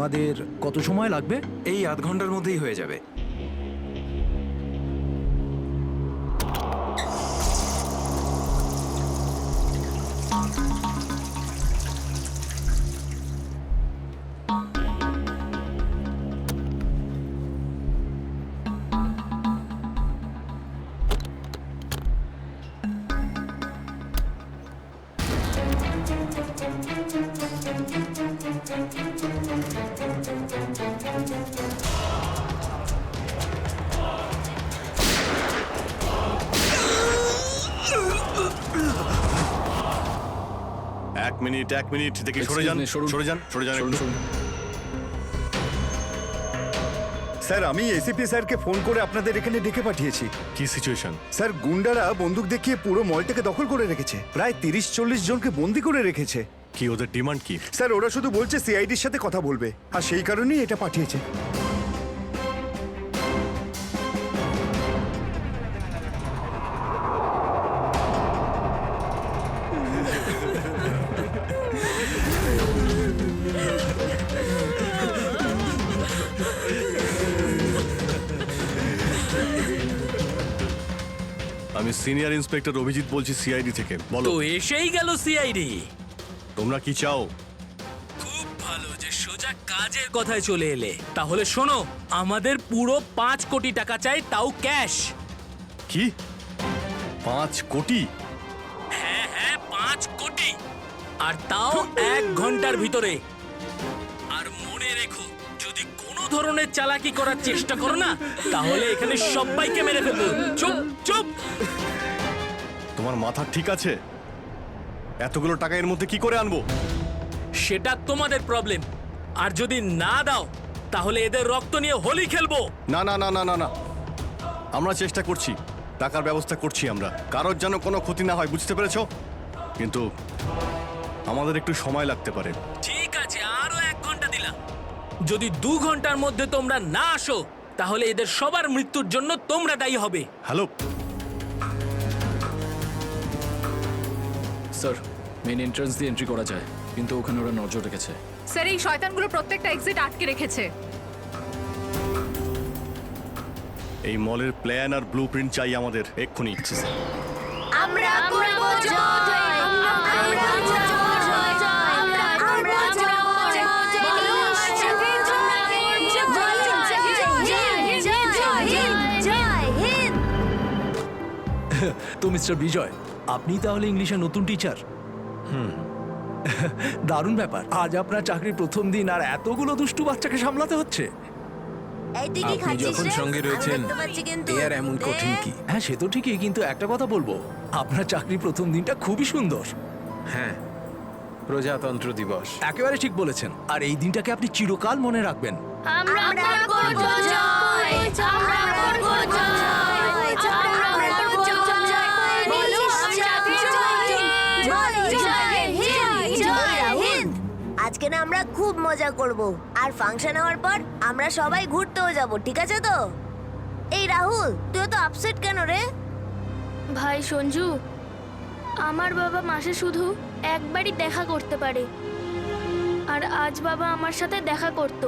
আমাদের কত সময় লাগবে? এই আধ ঘন্টার মধ্যেই হয়ে যাবে। এক মিনিট দেখি, সরে যান, সরে যান, সরে যান একটু। স্যার, আমি এসিপি স্যারকে ফোন করে আপনাদের এখানে ডেকে পাঠিয়েছি। কি সিচুয়েশন? স্যার, গুন্ডারা বন্দুক দেখিয়ে পুরো মলটাকে দখল করে রেখেছে। প্রায় 30-40 জনকে বন্দি করে রেখেছে। কি ওদের ডিমান্ড কি? স্যার, ওরা শুধু বলছে সিআইডির সাথে কথা বলবে, আর সেই কারণেই এটা পাঠিয়েছে। আমি সিনিয়র ইন্সপেক্টর অভিজিৎ বলছি, সিআইডি থেকে। বলো, তো এসেই গেল সিআইডি। তোমরা কি চাও? খুব ভালো যে সোজা কাজের কথায় চলে এলে। তাহলে শোনো, আমাদের পুরো 5 কোটি টাকা চাই, তাও ক্যাশ। কি 5 কোটি? হ্যাঁ হ্যাঁ, 5 কোটি, আর তাও 1 ঘন্টার ভিতরে। আর মনে রেখো, যদি কোনো ধরনের চালাকি করার চেষ্টা করো না, তাহলে এখানে সবাইকে মেরে ফেলবো। চুপ চুপ। তোমার মাথা ঠিক আছে? এতগুলো টাকা এর মধ্যে কি করে আনবো? সেটা তোমাদের প্রবলেম। আর যদি না দাও, তাহলে এদের রক্ত নিয়ে হোলি খেলবো। না না না না না না, আমরা চেষ্টা করছি, টাকার ব্যবস্থা করছি আমরা। কারোর যেন কোনো ক্ষতি না হয়, বুঝতে পেরেছো? কিন্তু আমাদের একটু সময় লাগতে পারে। ঠিক আছে, আরো 1 ঘন্টা দিলাম। যদি 2 ঘন্টার মধ্যে তোমরা না আসো, তাহলে এদের সবার মৃত্যুর জন্য তোমরা দায়ী হবে। হ্যালো স্যার, মেন এন্ট্রান্স দিয়ে এন্ট্রি করা যায়, কিন্তু ওখানে ওরা নজর রেখেছে। স্যার, এই শয়তানগুলো প্রত্যেকটা এক্সিট আটকে রেখেছে। এই মলের প্ল্যান আর ব্লুপ্রিন্ট চাই আমাদের এক্ষুনি। আমরা করব জয়, আমরা করব জয়, আমরা করব জয়, জয় হিন্দ। তো মিস্টার বিজয়, আপনি তাহলে ইংলিশের নতুন টিচার? দারুণ ব্যাপার। আজ আপনার চাকরির প্রথম দিন, আর এতগুলো দুষ্টু বাচ্চাকে সামলাতে হচ্ছে। এই তুই কি আপনি খাচ্ছিস যখন রে? সঙ্গে আমি রয়েছেন, দেখতে পাচ্ছি কিন্তু। এ আর এমন কঠিন কি? হ্যাঁ, সে তো ঠিকই, কিন্তু একটা কথা বলবো, আপনার চাকরির প্রথম দিনটা খুবই সুন্দর। হ্যাঁ, প্রজাতন্ত্র দিবস। একেবারে ঠিক বলেছেন, আর এই দিনটাকে আপনি চিরকাল মনে রাখবেন। আমরা করব জয়, আমরা করব জয়, আমরা করব জয়, বলো সাথে জয়, বলো জয় হিন্দ, জয় হিন্দ। আজকে না আমরা খুব মজা করব, আর ফাংশন হওয়ার পর আমরা সবাই ঘুরতেও যাব, ঠিক আছে তো? এই রাহুল, তুই তো আপসেট কেন রে? ভাই সঞ্জু, আমার বাবা মাসে শুধু একবারই দেখা করতে পারে, আর আজ বাবা আমার সাথে দেখা করত।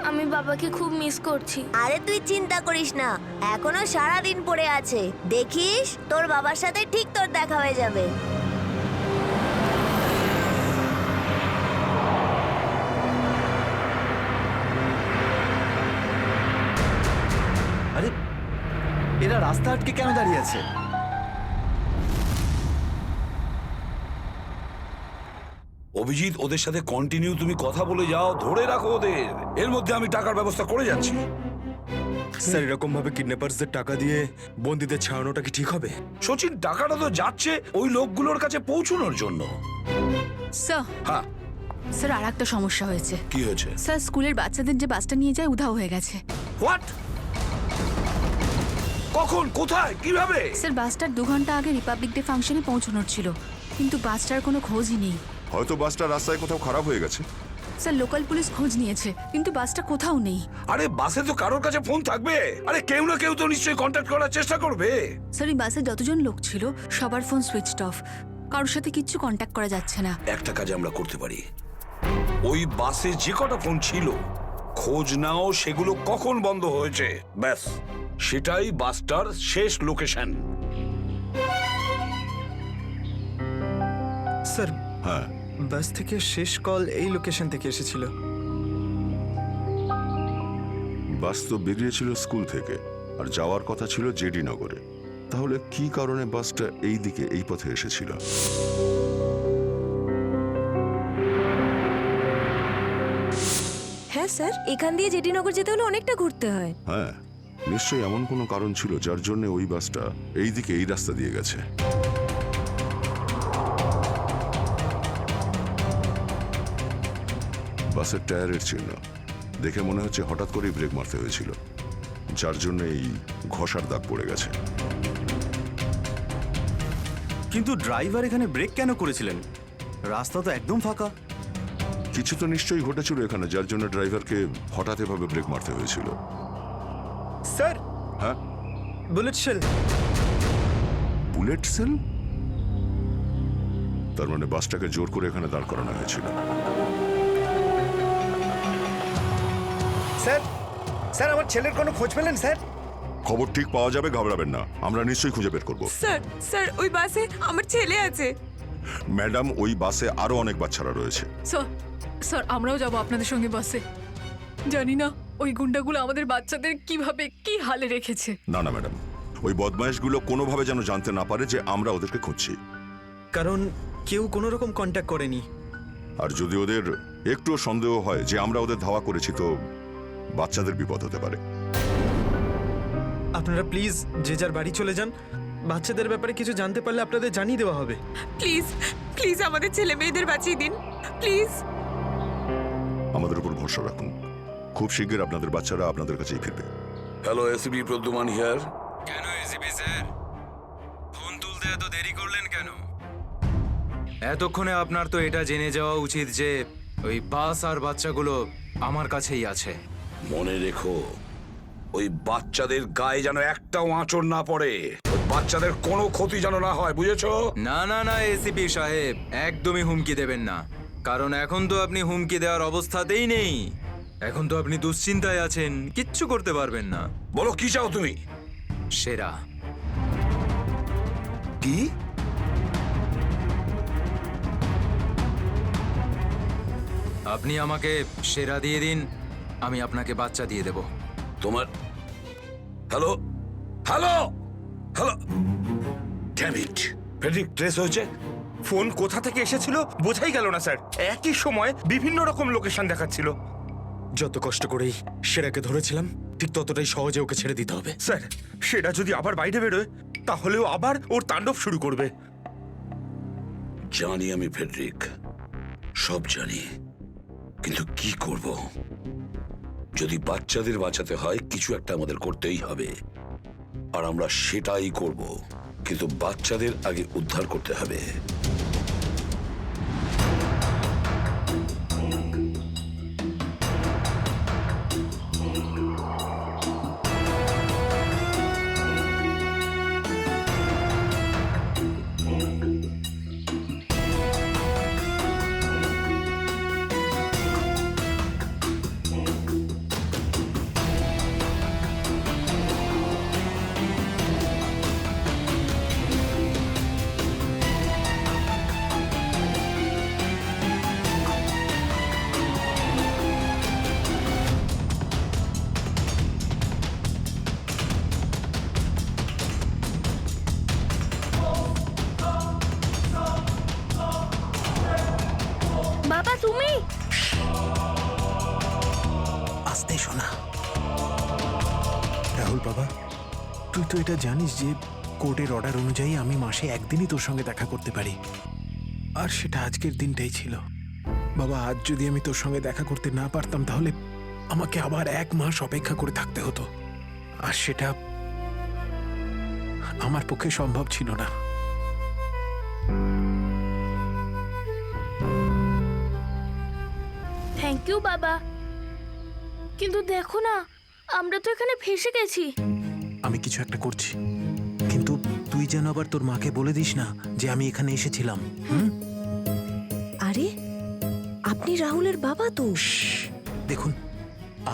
আমি বাবাকে খুব মিস করছি। আরে তুই চিন্তা করিস না, এখনো সারা দিন পড়ে আছে। দেখিস তোর বাবার সাথে ঠিক তোর দেখা হয়ে যাবে। আরে, এরা রাস্তা আটকে কেন দাঁড়িয়ে আছে? অভিজিৎ, ওদের সাথে কন্টিনিউ তুমি কথা বলে যাও, ধরে রাখো ওদের। এর মধ্যে আমি টাকার ব্যবস্থা করে যাচ্ছি। স্যার, এরকম ভাবে কিডন্যাপার্সদের টাকা দিয়ে বন্দীদের ছাড়ানোটা কি ঠিক হবে? সচিন, টাকাটা তো যাচ্ছে ওই লোকগুলোর কাছে পৌঁছানোর জন্য। স্যার, হ্যাঁ, স্যার, আর একটা সমস্যা হয়েছে। কি হয়েছে? স্যার, স্কুলের বাচ্চাদের যে বাসটা নিয়ে যায় উধাও হয়ে গেছে। হোয়াট? কখন, কোথায়, কিভাবে? স্যার, বাসটার 2 ঘন্টা আগে রিপাবলিক ডে ফাংশনে পৌঁছানোর ছিল, কিন্তু বাসটার কোনো খোঁজই নেই। হয়তো বাসটা রাস্তায় কোথাও খারাপ হয়ে গেছে। স্যার, লোকাল পুলিশ খোঁজ নিয়েছে, কিন্তু বাসটা কোথাও নেই। আরে বাসে তো কারোর কাছে ফোন থাকবে। আরে কেউ না কেউ তো নিশ্চয়ই কন্ট্যাক্ট করার চেষ্টা করবে। স্যার, এই বাসে যতজন লোক ছিল সবার ফোন সুইচড অফ, কারোর সাথে কিচ্ছু কন্ট্যাক্ট করা যাচ্ছে না। একটা কাজ আমরা করতে পারি। ওই বাসে যে কটা ফোন ছিল খোঁজ নাও সেগুলো কখন বন্ধ হয়েছে, ব্যাস সেটাই বাসটার শেষ লোকেশন। স্যার হ্যাঁ, বাস থেকে শেষ কল এই লোকেশন থেকে এসেছিল। বাস তো বেরিয়েছিল স্কুল থেকে আর যাওয়ার কথা ছিল জেডি নগরে। তাহলে কি কারণে বাসটা এই দিকে এই পথে এসেছিল? হ্যাঁ স্যার, এখান দিয়ে জেডিনগর যেতে হলে অনেকটা ঘুরতে হয়। হ্যাঁ, নিশ্চয়ই এমন কোনো কারণ ছিল যার জন্য ওই বাসটা এই দিকে এই রাস্তা দিয়ে গেছে। বাসের টায়ারের চিহ্ন দেখে মনে হচ্ছে হঠাৎ করেই ব্রেক মারতে হয়েছিল, যার জন্য এই ঘষার দাগ পড়ে গেছে। কিন্তু ড্রাইভার এখানে ব্রেক কেন করেছিলেন? রাস্তা তো একদম ফাঁকা। কিছু তো নিশ্চয়ই ঘটেছিল এখানে, যার জন্য ড্রাইভারকে হঠাৎ এভাবে ব্রেক মারতে হয়েছিল। স্যার, হ্যাঁ, বুলেট শেল। Bullet sell? তার মানে বাসটাকে জোর করে এখানে দাঁড় করানো হয়েছিল। স্যার, স্যার আমার ছেলের কোনো খোঁজ পেলেন স্যার? খবর ঠিক পাওয়া যাবে, ঘাবড়াবেন না, আমরা নিশ্চয়ই খুঁজে বের করব। স্যার, স্যার ওই বাসে আমার ছেলে আছে। ম্যাডাম, ওই বাসে আরো অনেক বাচ্চারা রয়েছে। স্যার, স্যার আমরাও যাব আপনাদের সঙ্গে বাসে। জানি না ওই গুন্ডাগুলো আমাদের বাচ্চাদের কিভাবে কি হালে রেখেছে। না না ম্যাডাম, ওই বদমাইশগুলো কোনোভাবে যেন জানতে না পারে যে আমরা ওদেরকে খুঁজছি। কারণ কেউ কোনো রকম কন্ট্যাক্ট করেনি। আর যদি ওদের একটুও সন্দেহ হয় যে আমরা ওদের ধাওয়া করেছি, তো বাচ্চাদের বিপদ হতে পারে। আপনারা প্লিজ যে যার বাড়ি চলে যান। বাচ্চাদের ব্যাপারে কিছু জানতে পারলে আপনাদের জানিয়ে দেওয়া হবে। প্লিজ, প্লিজ আমাদের ছেলে মেয়েদের বাঁচিয়ে দিন প্লিজ। আমাদের উপর ভরসা রাখুন, খুব শীঘ্র আপনাদের বাচ্চারা আপনাদের কাছেই ফিরবে। Hello, ACP Pradyuman here. কেন এসিপি স্যার, ফোন তুলতে এত দেরি করলেন কেন? এতক্ষণে আপনার তো এটা জেনে যাওয়া উচিত যে ওই বাস আর বাচ্চাগুলো আমার কাছেই আছে। মনে রেখো, ওই বাচ্চাদের গায়ে যেন একটাও আঁচড় না পড়ে, ওই বাচ্চাদের কোনো ক্ষতি যেন না হয়, বুঝেছো? না না না এসিপি সাহেব, একদমই হুমকি দেবেন না, কারণ এখন তো আপনি হুমকি দেওয়ার অবস্থাতেই নেই। এখন তো আপনি দুশ্চিন্তায় আছেন, কিচ্ছু করতে পারবেন না। বলো কি চাও তুমি? সেরা। কি? আপনি আমাকে সেরা দিয়ে দিন, আমি আপনাকে বাচ্চা দিয়ে দেব। তোমার hello hello hello, damn it, Friedrich trace হয়েছে? ফোন কোথা থেকে এসেছিল বোঝাই গেল না স্যার। একই সময় বিভিন্ন রকম লোকেশন দেখাচ্ছিল। যত কষ্ট করেই সেরাকে ধরেছিলাম, ঠিক ততটাই সহজে ওকে ছেড়ে দিতে হবে। স্যার, সেটা যদি আবার বাইরে বেরোয় তাহলেও আবার ওর তাণ্ডব শুরু করবে। জানি আমি ফেডরিক, সব জানি, কিন্তু কি করব? যদি বাচ্চাদের বাঁচাতে হয় কিছু একটা আমাদের করতেই হবে, আর আমরা সেটাই করব, কিন্তু বাচ্চাদের আগে উদ্ধার করতে হবে। বাবা তুমি? আস্তে শোনা। রাহুল বাবা, তুই তো এটা জানিস যে কোর্টের অর্ডার অনুযায়ী আমি মাসে একদিনই তোর সঙ্গে দেখা করতে পারি, আর সেটা আজকের দিনটাই ছিল। বাবা, আজ যদি আমি তোর সঙ্গে দেখা করতে না পারতাম তাহলে আমাকে আবার 1 মাস অপেক্ষা করে থাকতে হতো, আর সেটা আমার পক্ষে সম্ভব ছিল না। থ্যাংক ইউ বাবা, কিন্তু দেখো না আমরা তো এখানে ফেসে গেছি। আমি কিছু একটা করছি, কিন্তু তুই যেন আবার তোর মাকে বলে দিস না যে আমি এখানে এসেছিলাম। আরে আপনি রাহুলের বাবা তো। দেখুন,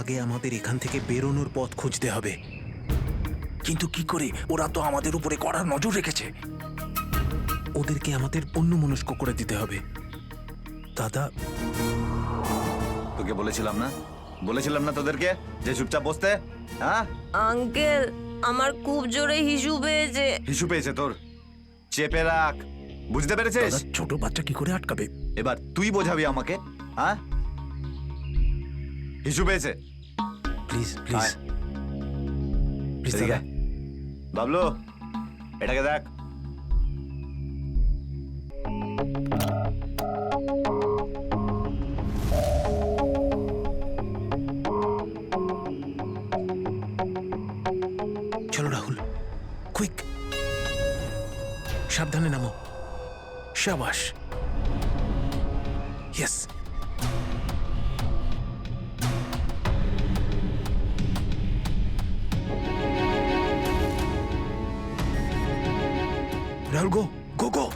আগে আমাদের এখান থেকে বেরোনোর পথ খুঁজতে হবে। কিন্তু কি করে? ওরা তো আমাদের উপরে কড়া নজর রেখেছে। ওদেরকে আমাদের অন্যমনস্ক করে দিতে হবে। দাদা, তোকে বলেছিলাম না তোদেরকে যে চুপচাপ বসতে? হ্যাঁ আঙ্কেল, আমার খুব জোরে হিসু পেয়েছে। হিসু পেয়েছে তোর? চেপে রাখ, বুঝতে পেরেছিস? ছোট বাচ্চা কি করে আটকাবে? এবার তুই বোঝাবি আমাকে। হ্যাঁ, হিসু পেয়েছে। প্লিজ প্লিজ প্লিজ দাদা। বাবলু, এটাকে দেখ। চলো রাহুল, কুইক, সাবধানে নামো। শাবাশ, ইয়েস। রাহুল, গো গো গো।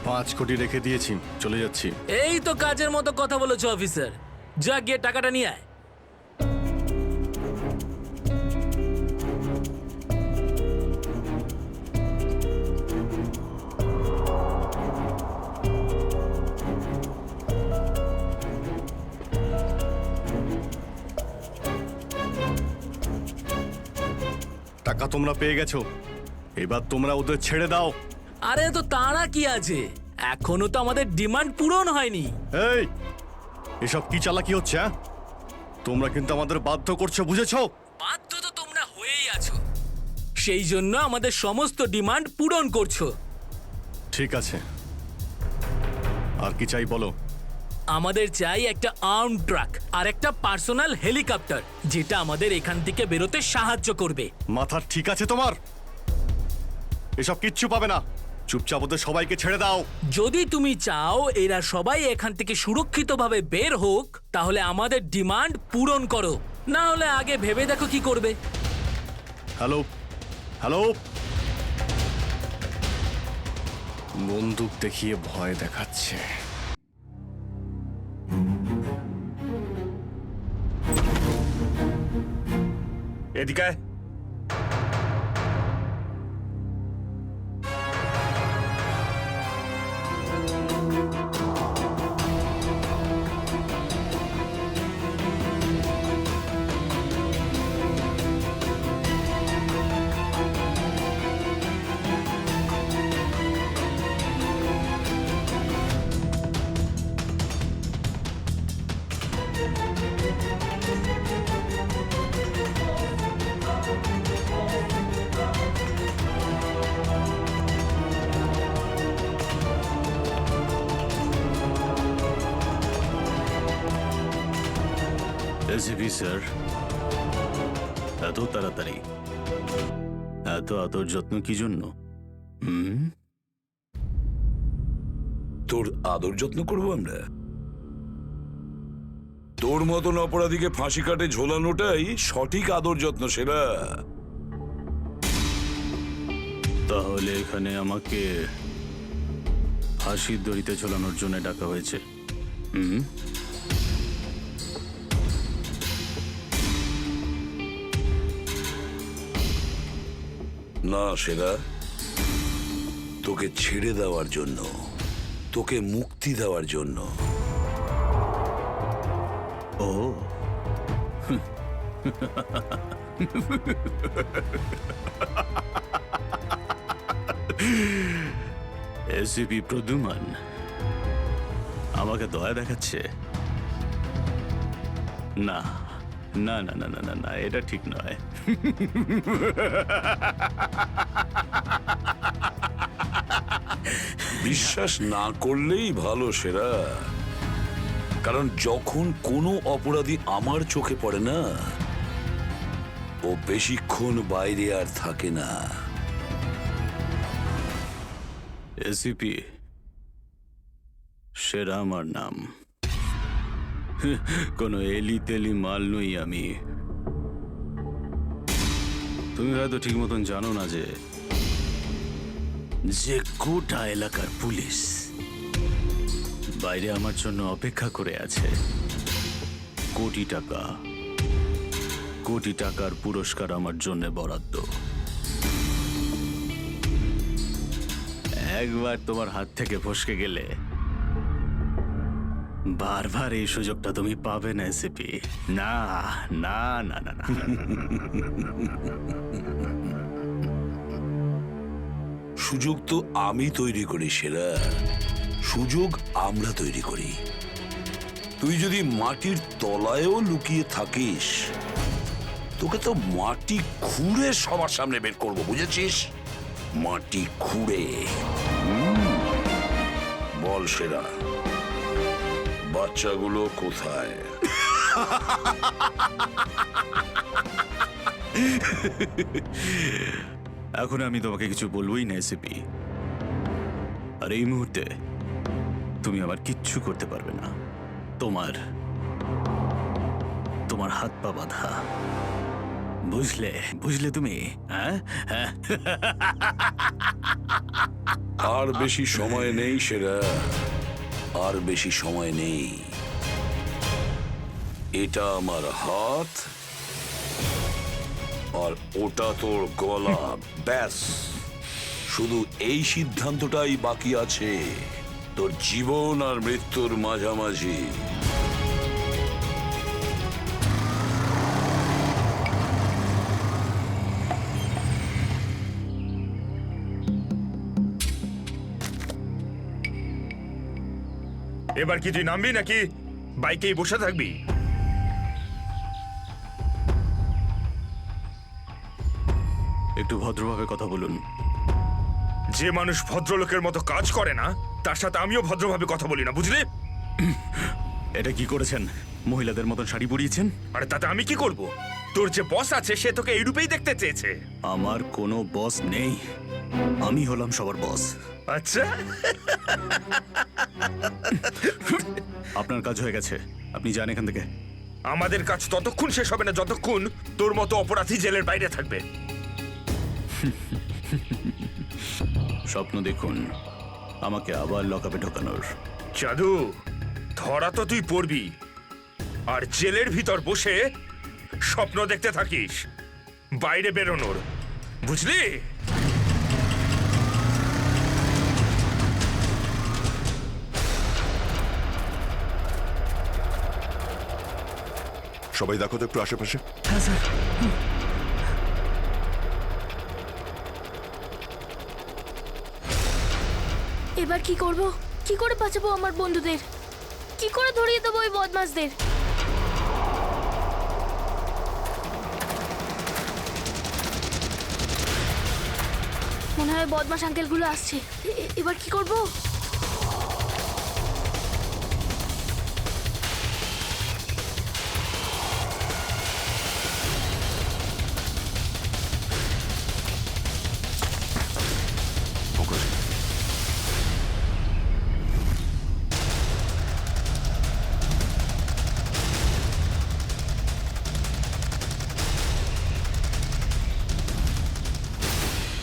পাঁচ কোটি রেখে দিয়েছি, চলে যাচ্ছি। এই তো কাজের মতো কথা বলেছো অফিসার। যা গিয়ে টাকাটা নিয়ে আয়। টাকা তোমরা পেয়ে গেছো, এবার তোমরা ওদের ছেড়ে দাও। আরে তো তাড়া কি আছে? এখনো তো আমাদের ডিমান্ড পূরণ হয়নি। এই, এসব কি চালাকি হচ্ছে? হ্যাঁ, তোমরা কিন্তু আমাদের বাধ্য করছো, বুঝেছো? বাধ্য তো তোমরা হয়েই আছো, সেই জন্য আমাদের সমস্ত ডিমান্ড পূরণ করছো। ঠিক আছে, আর কি চাই বলো? আমাদের চাই একটা আর্ম ট্রাক আর একটা পার্সোনাল হেলিকপ্টার, যেটা আমাদের এখান থেকে বেরোতে সাহায্য করবে। মাথা ঠিক আছে তোমার? এসব কিচ্ছু পাবে না, চুপচাপ ওদের সবাইকে ছেড়ে দাও। যদি তুমি চাও এরা সবাই এখান থেকে সুরক্ষিতভাবে বের হোক, তাহলে আমাদের ডিমান্ড পূরণ করো, না হলে আগে ভেবে দেখো কি করবে। হ্যালো হ্যালো, বন্দুক দেখিয়ে ভয় দেখাচ্ছে। এদিকে এসিপি স্যার, এত তাড়াতাড়ি, এত আদর যত্ন কি জন্য? তোর আদর যত্ন করবো আমরা? তোর মতন অপরাধীকে ফাঁসি কাটে ঝোলানোটাই সঠিক আদর যত্ন, সেরা। তাহলে এখানে আমাকে ফাঁসির দড়িতে ঝোলানোর জন্য ডাকা হয়েছে? না সেরা, তোকে ছেড়ে দেওয়ার জন্য, তোকে মুক্তি দেওয়ার জন্য। ও এসিপি প্রদ্যুমান আমাকে দয়া দেখাচ্ছে? না না না না না না, এটা ঠিক নয়। বিশ্বাস না করলেই ভালো সেরা, কারণ যখন কোনো অপরাধী আমার চোখে পড়ে না, ও বেশিক্ষণ বাইরে আর থাকে না। এসিপি সেরা আমার নাম। কোনো এলি তেলি মাল নই আমি। তুমি হয়তো ঠিক মতন জানো না যে গোটা এলাকার পুলিশ বাইরে আমার জন্য অপেক্ষা করে আছে। কোটি টাকার পুরস্কার আমার জন্য বরাদ্দ। একবার তোমার হাত থেকে ফসকে গেলে বারবার এই সুযোগটা তুমি পাবে না এসিপি। না না না না না। সুযোগ তো আমি তৈরি করি সেরা, সুযোগ আমরা তৈরি করি। তুই যদি মাটির তলায়ও লুকিয়ে থাকিস, তোকে তো মাটি খুঁড়ে সবার সামনে বের করবো, বুঝেছিস? মাটি খুঁড়ে। বল সেরা, বাচ্চাগুলো কোথায়? এখন আমি তোমাকে কিছু বলবোই না এসিপি। আর এই মুহূর্তে তুমি আমার কিচ্ছু করতে পারবে না। তোমার হাত পা বাঁধা। বুঝলে তুমি? হ্যাঁ, আর বেশি সময় নেই সেরা, আর বেশি সময় নেই। এটা আমার হাত, আর ওটা তোর গলা। ব্যাস, শুধু এই সিদ্ধান্তটাই বাকি আছে, তোর জীবন আর মৃত্যুর মাঝামাঝি। এবার কি তুই নামবি নাকি বাইকেই বসে থাকবি? একটু ভদ্রভাবে কথা বলুন। যে মানুষ ভদ্রলোকের মতো কাজ করে না, তার সাথে আমিও ভদ্রভাবে কথা বলি না, বুঝলি? এটা কি করেছেন? মহিলাদের মতন শাড়ি পরিয়েছেন? আরে তাতে আমি কি করব? তোর যে বস আছে সে তোকে এই রূপেই দেখতে চেয়েছে। আমার কোনো বস নেই, আমি হলাম সবার বস। আচ্ছা, আপনার কাজ হয়ে গেছে, আপনি যান এখান থেকে। আমাদের কাজ ততক্ষণ শেষ হবে না যতক্ষণ তোর মতো অপরাধী জেলের বাইরে থাকবে। স্বপ্ন দেখুন আমাকে আবার লকআপে ঢোকানোর। জাদু, ধরা তো তুই পড়বি, আর জেলের ভিতর বসে স্বপ্ন দেখতে থাকিস বাইরে বেরোনোর, বুঝলি? সবাই দেখো তো একটু আশেপাশে। এবার কি করব? কি করে বাঁচাবো আমার বন্ধুদের? কি করে ধরিয়ে দেবো ওই বদমাশদের? মনে হয় বদমাশ আঙ্কেলগুলো আসছে। এবার কি করব?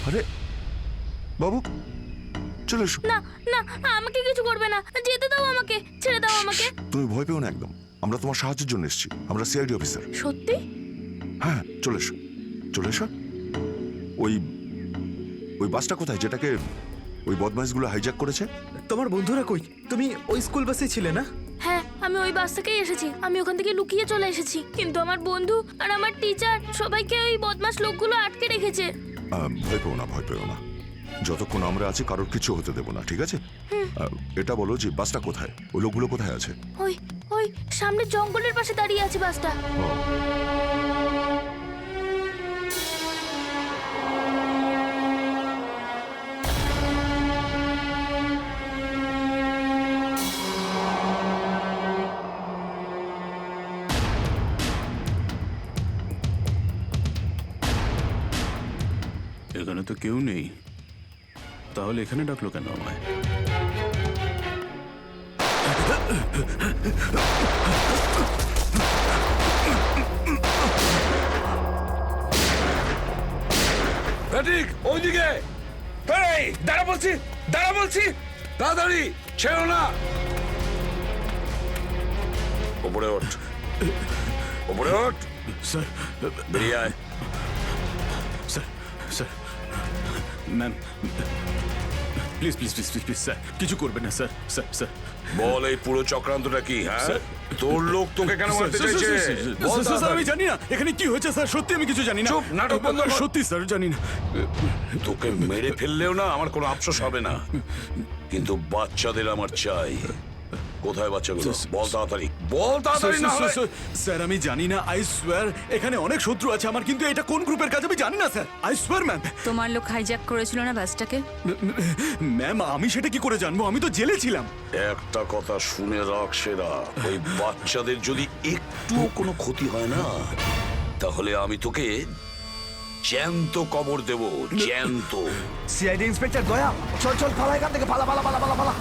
আরে বাবু, চলে এসো। না না, আমাকে কিছু করবে না, যেতে দাও আমাকে, ছেড়ে দাও আমাকে। তুমি ভয় পেও না একদম, আমরা তোমার সাহায্যের জন্য এসেছি। আমরা সিআইডি অফিসার। সত্যি? হ্যাঁ, চলে এসো, চলে এসো। ওই বাসটা কোথায় যেটাকে ওই বদমাইশগুলো হাইজ্যাক করেছে? তোমার বন্ধুরা কই? তুমি ওই স্কুল বাসে ছিলে না? হ্যাঁ, আমি ওই বাস থেকেই এসেছি। আমি ওখান থেকে লুকিয়ে চলে এসেছি, কিন্তু আমার বন্ধু আর আমার টিচার সবাইকে ওই বদমাশ লোকগুলো আটকে রেখেছে। ভয় পেও না, ভয় পেও না। যতক্ষণ আমরা আছি কারোর কিছু হতে দেবো না, ঠিক আছে? এটা বলো যে বাসটা কোথায়, ওই লোকগুলো কোথায় আছে? ওই ওই সামনে জঙ্গলের পাশে দাঁড়িয়ে আছে বাসটা। এখানে তো কেউ নেই, তাহলে এখানে ডাকলো কেন আমায়? ঠিক ওইদিকে এই দাঁড়া বলছি, দাঁড়া বলছি। তাড়াতাড়ি ছেড়ো না। ওপরে ওঠ, ওপরে ওঠ। স্যার, বেরিয়ে আয়। Sir, sir, ma'am, please please please please please sir, কিছু করবেন না স্যার। স্যার, স্যার, বল এই পুরো চক্রান্তটা কি? হ্যাঁ, স্যার। তোর লোক তোকে কেন মারতে চাইছে? বল স্যার, আমি তাড়াতাড়ি। জানি না এখানে কি হয়েছে স্যার, সত্যি আমি কিছু জানি না। চুপ, নাটক বন্ধ কর। সত্যি স্যার জানি না। তোকে মেরে ফেললেও না আমার কোনো আফসোস হবে না, কিন্তু বাচ্চাদের আমার চাই। কোথায় বাচ্চাগুলো? বল তাড়াতাড়ি, বল তাড়াতাড়ি। না হলে স্যার আমি জানি না, আই সোয়ার এখানে অনেক শত্রু আছে আমার, কিন্তু এটা কোন গ্রুপের কাজ আমি জানি না স্যার, আই সোয়ার ম্যাম। তোমার লোক হাইজ্যাক করেছিল না বাসটাকে? ম্যাম আমি সেটা কি করে জানবো, আমি তো জেলে ছিলাম। একটা কথা শুনে রাখ সেরা, ওই বাচ্চাদের যদি একটুও কোনো ক্ষতি হয় না, তাহলে আমি তোকে জ্যান্ত কবর দেব, জ্যান্ত। সিআইডি ইন্সপেক্টর দয়া, চল চল পালা এখান থেকে, পালা পালা পালা পালা পালা।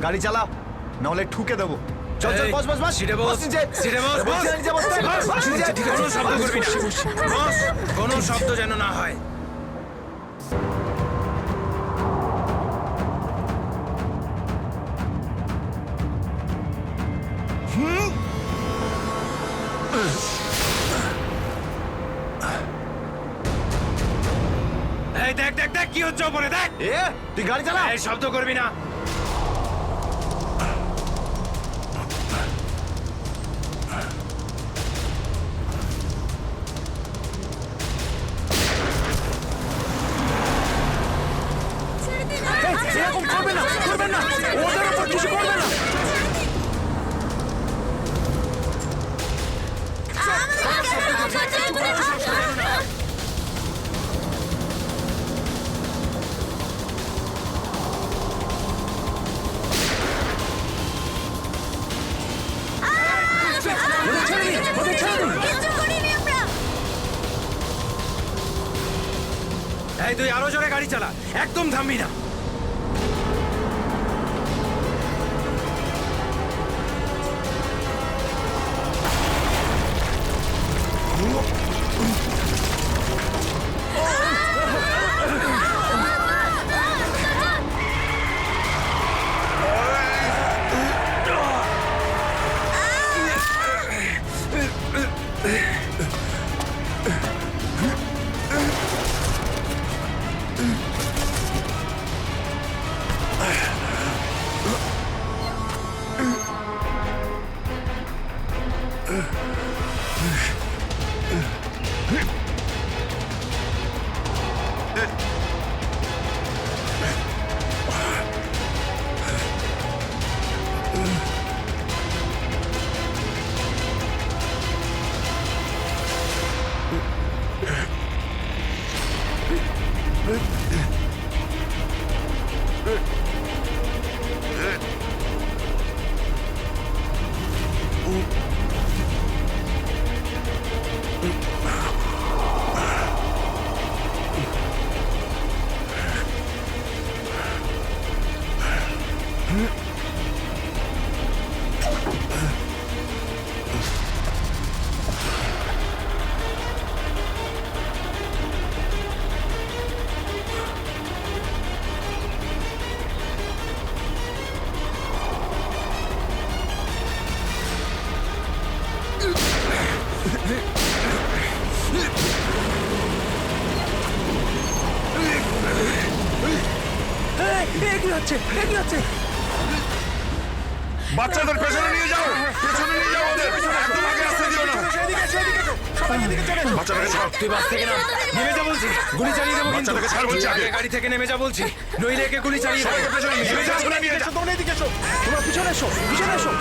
গাড়ি চালা, নাহলে ঠুকে দেবো। চল চল, বস বস বস। সিটে বস, বস নিচে। সিটে বস, বস বস। নিচে, বস নিচে। বস, বস নিচে। ঠিক আছে, কোনো শব্দ করবি না। বস, কোনো শব্দ যেন না হয়। এই দেখ দেখ দেখ কি হচ্ছে ওপরে, দেখ। তুই গাড়ি চালা। এই শব্দ করবি না। এরকম করবে না, করবেন না, ওদের উপর কিছু করবে না। এই তুই আরো জোরে গাড়ি চালা, একদম থামবি না। বাচ্চাদের পেছনে নিয়ে যাও, পেছনে নিয়ে যাও ওদের, একদম আগে আসতে দিও না। বাচ্চাটাকে ছাড়। তুই বাস থেকে নাম, নেমে যা বলছি, গুলি চালিয়ে দেবো কিন্তু। বাচ্চাটাকে ছাড় বলছি আগে। গাড়ি থেকে নেমে যা বলছি, নইলে একে গুলি চালিয়ে দেবো। পেছনে নিয়ে যাও, পেছনে নিয়ে যাও। তোমরা এদিকে এসো, তোমরা পিছনে এসো, পিছনে এসো।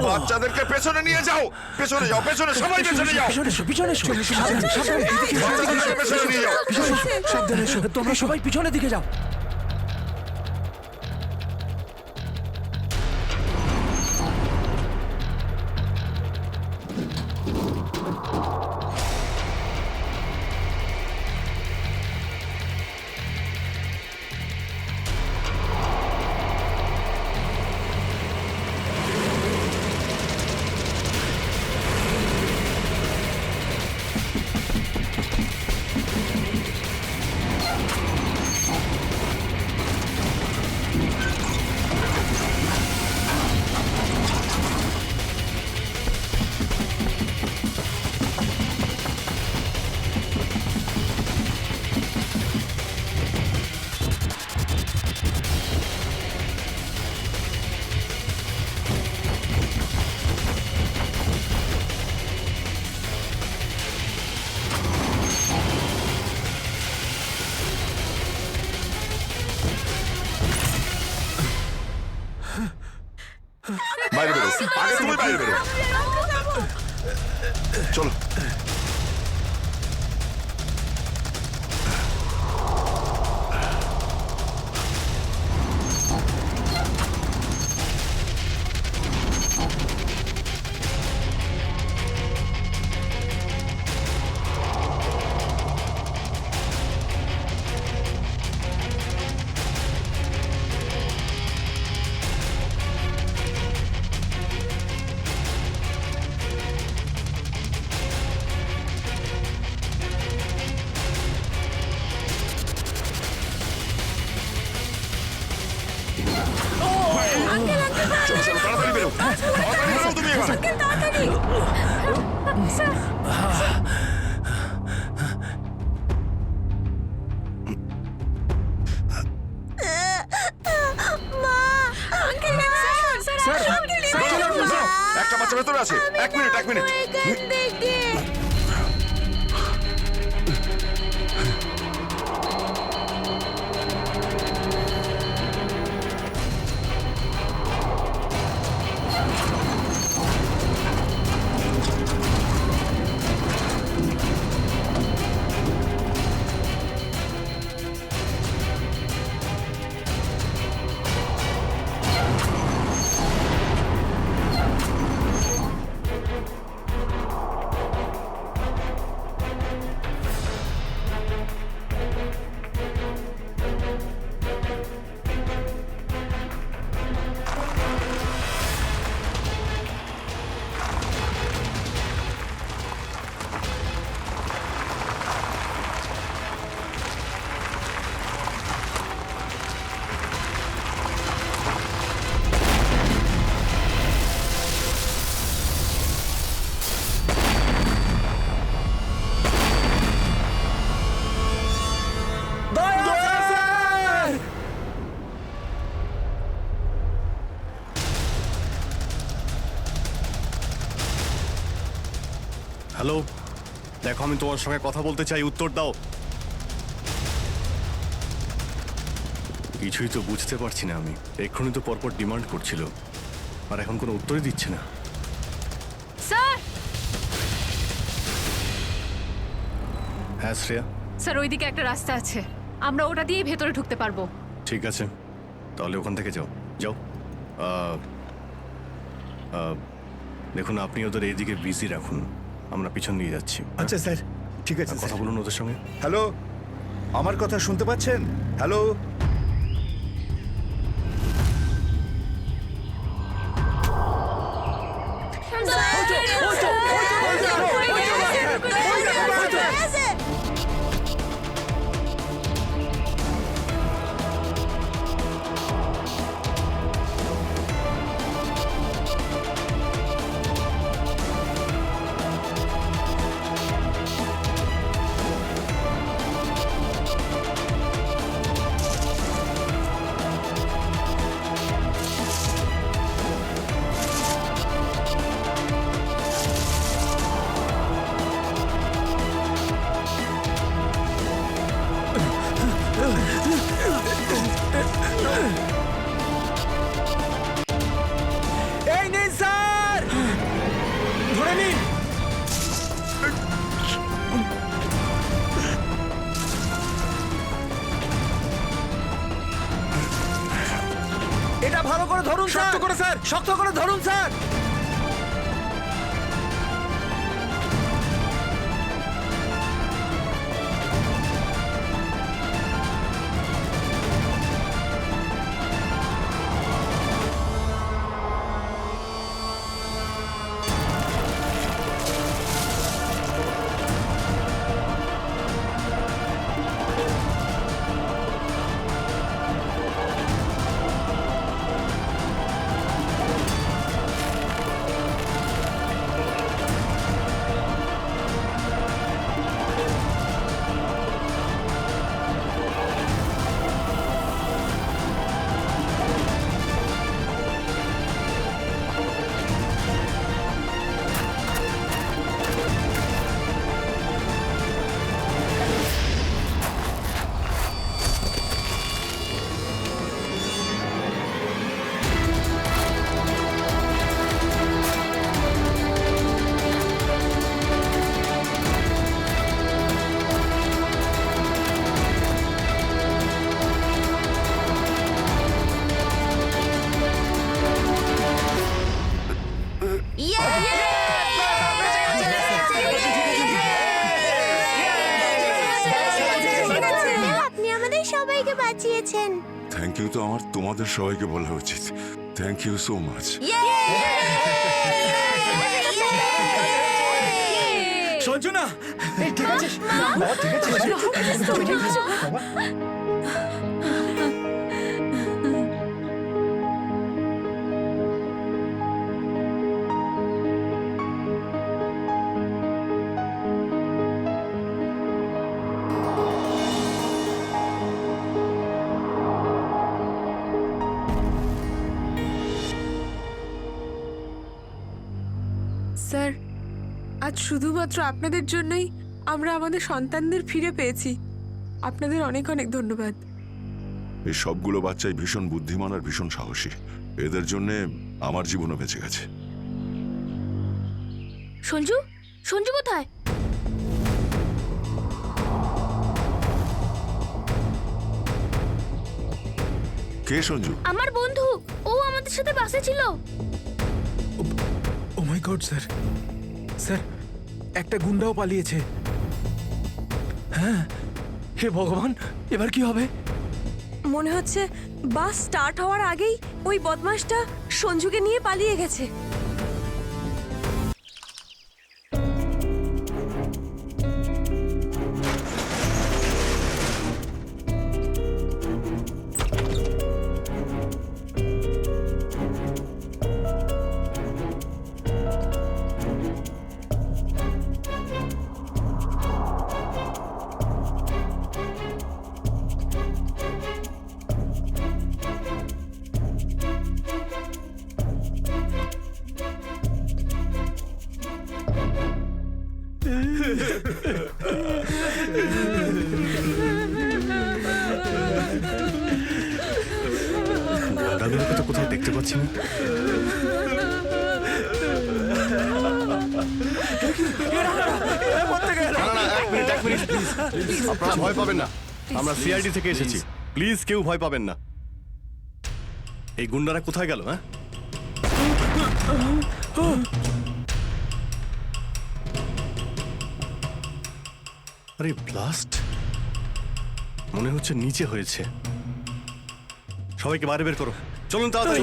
বাচ্চাদেরকে পেছনে নিয়ে যাও, পেছনে যাও, পেছনে সবাই পেছনে যাও, পিছনে এসো, বাচ্চাদেরকে পেছনে নিয়ে যাও। সাবধানে এসো, তোমরা সবাই পিছনের দিকে যাও। বাইরে বেরো, আগে তুমি বাইরে বেরো। চলো। তাড়াতাড়ি বেরো, তাড়াতাড়ি বেরো তুমি এবার। একটা বাচ্চা ভেতরে আছে, 1 মিনিট 1 মিনিট। হ্যালো, দেখো আমি তোমার সঙ্গে কথা বলতে চাই, উত্তর দাও। কিছুই তো বুঝতে পারছি না আমি। এক্ষুনি তো পরপর ডিমান্ড করছিল, আর এখন কোনো উত্তরই দিচ্ছে না। স্যার, হ্যাঁ শ্রেয়া। স্যার ওইদিকে একটা রাস্তা আছে, আমরা ওটা দিয়েই ভেতরে ঢুকতে পারবো। ঠিক আছে, তাহলে ওখান থেকে যাও যাও। দেখুন, আপনি ওদের এইদিকে বিজি রাখুন, আমরা পিছন দিয়ে যাচ্ছি। আচ্ছা স্যার, ঠিক আছে। কথা বলুন ওদের সঙ্গে। হ্যালো, আমার কথা শুনতে পাচ্ছেন? হ্যালো, এটা ভালো করে ধরুন স্যার। শক্ত করে স্যার, শক্ত করে ধরুন স্যার। আপনি আমাদের সবাইকে বাঁচিয়েছেন। থ্যাংক ইউ তো আমার তোমাদের সবাইকে বলা উচিত। Thank you so much. Sanjana, ঠিক আছে ঠিক আছে। স্যার, আজ শুধুমাত্র আপনাদের জন্যই আমরা আমাদের সন্তানদের ফিরে পেয়েছি। আপনাদের অনেক অনেক ধন্যবাদ। এই সবগুলো বাচ্চাই ভীষণ বুদ্ধিমান আর ভীষণ সাহসী। এদের জন্যে আমার জীবনও বেঁচে গেছে। সঞ্জু, সঞ্জু কোথায়? কে সঞ্জু? আমার বন্ধু, ও আমাদের সাথে বাসে ছিল। ও মাই গড স্যার, স্যার একটা গুন্ডাও পালিয়েছে। হ্যাঁ, হে ভগবান, এবার কি হবে? মনে হচ্ছে বাস স্টার্ট হওয়ার আগেই ওই বদমাশটা সঞ্জুকে নিয়ে পালিয়ে গেছে। দাদুকে তো কোথাও দেখতে পাচ্ছি না। আপনারা ভয় পাবেন না, আমরা সিআইডি থেকে এসেছি। প্লিজ কেউ ভয় পাবেন না। এই গুন্ডারা কোথায় গেল? হ্যাঁ, আরে ব্লাস্ট মনে হচ্ছে নিচে হয়েছে। সবাইকে বাইরে বের করো, চলুন তাড়াতাড়ি।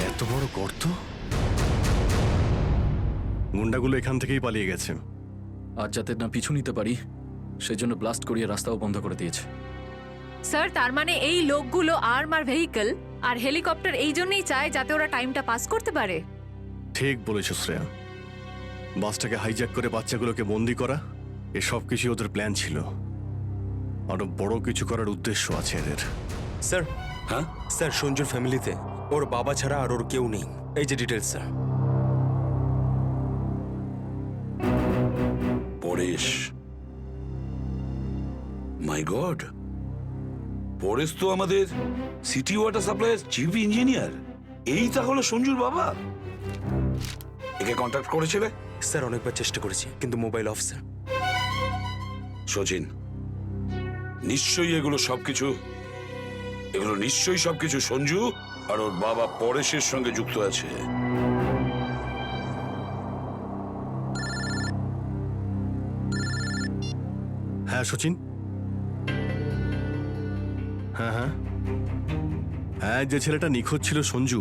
এত বড় গর্ত! গুন্ডাগুলো এখান থেকেই পালিয়ে গেছে। আজ যাতে না পিছু নিতে পারি সেজন্য ব্লাস্ট করিয়ে রাস্তাও বন্ধ করে দিয়েছে। স্যার, তার মানে এই লোকগুলো আর্মার ভেহিকল আর হেলিকপ্টার এই জন্যই চায় যাতে ওরা টাইমটা পাস করতে পারে। ঠিক বলেছ শ্রেয়া। বাসটাকে হাইজ্যাক করে বাচ্চাগুলোকে বন্দি করা, এসব কিছু ওদের প্ল্যান ছিল। আরো বড় কিছু করার উদ্দেশ্য আছে এদের। স্যার, হ্যাঁ স্যার, সঞ্জুর ফ্যামিলিতে ওর বাবা ছাড়া আর ওর কেউ নেই। এই যে ডিটেলস স্যার। পরেশ, মাই গড, পরেশ তো আমাদের সিটি ওয়াটার সাপ্লাইয়ের চিফ ইঞ্জিনিয়ার। এই তাহলে সঞ্জুর বাবা। একে কন্ট্যাক্ট করেছিলে? স্যার অনেকবার চেষ্টা করেছি কিন্তু মোবাইল অফ স্যার। সচিন, নিশ্চয়ই এগুলো সবকিছু সঞ্জু আর ওর বাবা পরেশের সঙ্গে যুক্ত আছে। হ্যাঁ সচিন, হ্যাঁ হ্যাঁ হ্যাঁ, যে ছেলেটা নিখোঁজ ছিল সঞ্জু,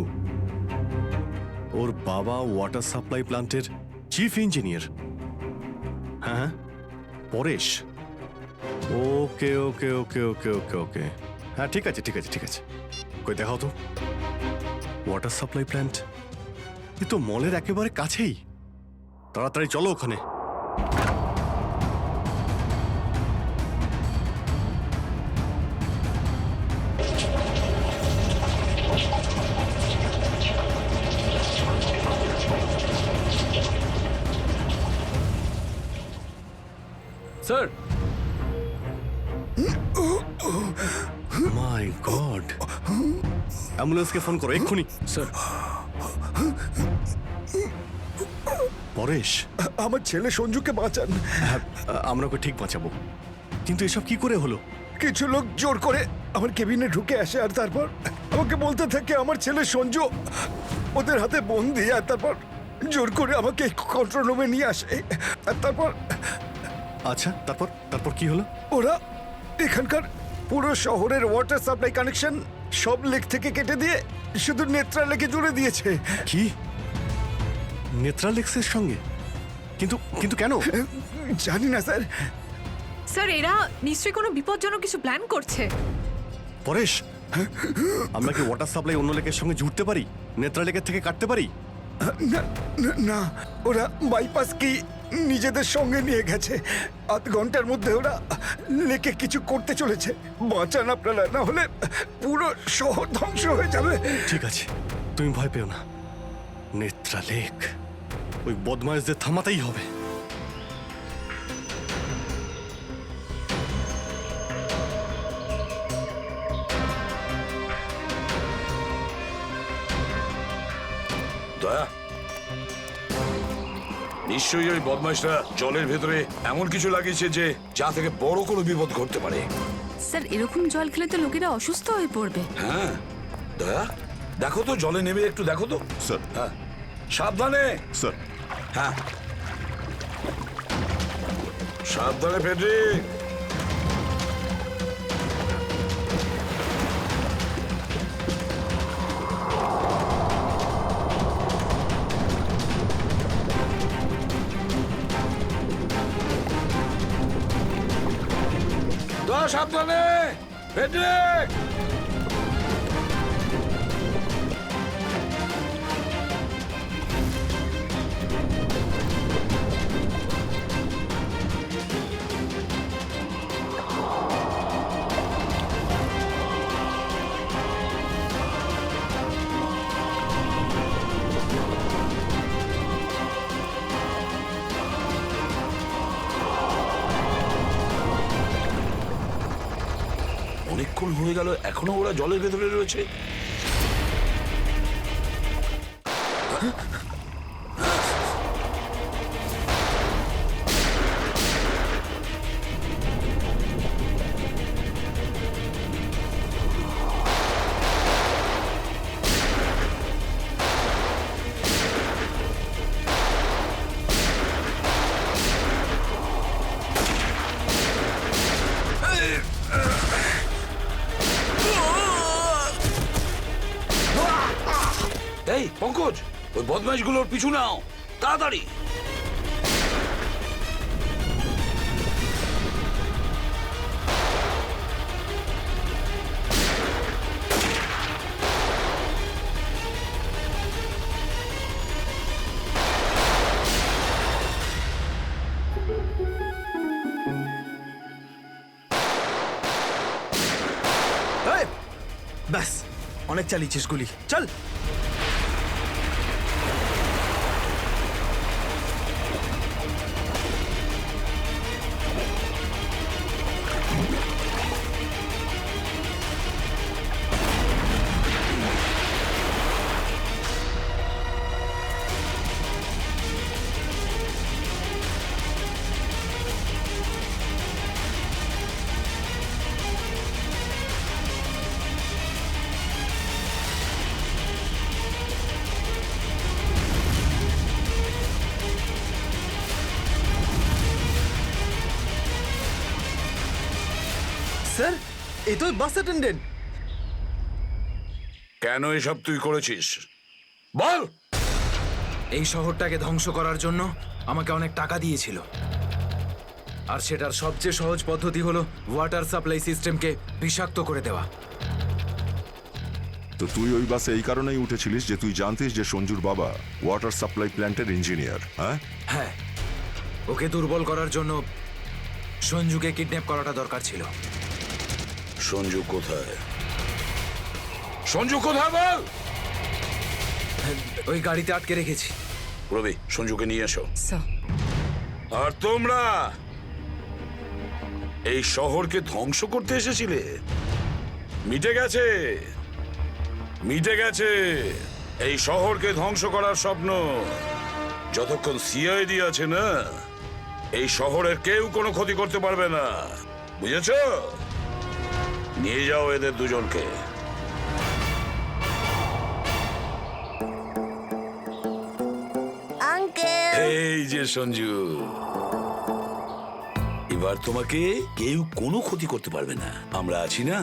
ওর বাবা ওয়াটার সাপ্লাই প্ল্যান্টের চিফ ইঞ্জিনিয়ার। হ্যাঁ হ্যাঁ, পরেশ। ওকে ওকে ওকে ওকে ওকে ওকে, হ্যাঁ ঠিক আছে ঠিক আছে ঠিক আছে। কই দেখাও তো ওয়াটার সাপ্লাই প্ল্যান্ট। এ তো মলের একেবারে কাছেই। তাড়াতাড়ি চলো ওখানে। স্যার, মাই গড, অ্যাম্বুলেন্সকে ফোন করো এক্ষুনি। স্যার, পরেশ, আমার ছেলে সঞ্জুকে বাঁচান। হ্যাঁ, আমরা ওকে ঠিক বাঁচাবো, কিন্তু এসব কি করে হলো? কিছু লোক জোর করে আমার কেবিনে ঢুকে আসে আর তারপর আমাকে বলতে থাকে আমার ছেলে সঞ্জু ওদের হাতে বন্দি, আর তারপর জোর করে আমাকে কন্ট্রোল রুমে নিয়ে আসে। আর তারপর আচ্ছা, তারপর তারপর কি হলো? ওরা এখানকার পুরো শহরের ওয়াটার সাপ্লাই কানেকশন সব লেক থেকে কেটে দিয়ে শুধু নেত্রা লেকে জুড়ে দিয়েছে। কি, নেত্রালেক্সের সঙ্গে? কিন্তু কিন্তু কেন? জানি না স্যার। স্যার, এরা নিশ্চয়ই কোনো বিপজ্জনক কিছু প্ল্যান করছে। পরেশ, আমরা কি ওয়াটার সাপ্লাই অন্য লেকের সঙ্গে জুড়তে পারি? নেত্রা লেকের থেকে কাটতে পারি? না না, না, ওরা বাইপাস কি নিজেদের সঙ্গে নিয়ে গেছে। আধ ঘন্টার মধ্যে ওরা লেকে কিছু করতে চলেছে। বাঁচান আপনারা, না হলে পুরো শহর ধ্বংস হয়ে যাবে। ঠিক আছে, তুমি ভয় পেও না। নেত্রা লেক, ওই বদমাইশদের থামাতেই হবে। দয়া, নিশ্চয়ই ওই বদমাইশরা জলের ভেতরে এমন কিছু লাগিয়েছে যে যা থেকে বড় কোনো বিপদ ঘটতে পারে। স্যার, এরকম জল খেলে তো লোকেরা অসুস্থ হয়ে পড়বে। হ্যাঁ দয়া, দেখো তো জলে নেমে একটু দেখো তো। স্যার। হ্যাঁ, সাবধানে। স্যার। হ্যাঁ, সাবধানে ফেডরিক। দয়া, সাবধানে ফেডরিক। অনেকক্ষণ হয়ে গেল, এখনো ওরা জলের ভেতরে রয়েছে। এই পঙ্কজ, ওই বদমাইশগুলোর পিছু নাও তাড়াতাড়ি। ব্যাস, অনেক চালিয়েছিস গুলি, চল। এই তো বাস অ্যাটেন্ডেন্ট। কেন এসব তুই করেছিস বল? এই শহরটাকে ধ্বংস করার জন্য আমাকে অনেক টাকা দিয়েছিল, আর সেটার সবচেয়ে সহজ পদ্ধতি হলো ওয়াটার সাপ্লাই সিস্টেমকে বিষাক্ত করে দেওয়া। তো তুই ওই বাসে এই কারণেই উঠেছিলিস যে তুই জানতিস যে সঞ্জুর বাবা ওয়াটার সাপ্লাই প্ল্যান্টের ইঞ্জিনিয়ার, হ্যাঁ? হ্যাঁ, ওকে দুর্বল করার জন্য সঞ্জুকে কিডন্যাপ করাটা দরকার ছিল। সঞ্জু কোথায়? সঞ্জু কোথায় বল? ওই গাড়িতে আটকে রেখেছি। রবি, সঞ্জুকে নিয়ে এসো। আর তোমরা এই শহরকে ধ্বংস করতে এসেছিলে? মিটে গেছে, মিটে গেছে এই শহরকে ধ্বংস করার স্বপ্ন। যতক্ষণ সিআইডি আছে না, এই শহরের কেউ কোনো ক্ষতি করতে পারবে না, বুঝেছ? নিয়ে যাও এদের দুজনকে। আঙ্কেল, এই যে সঞ্জু, এবার তোমাকে কেউ কোনো ক্ষতি করতে পারবে না, আমরা আছি না?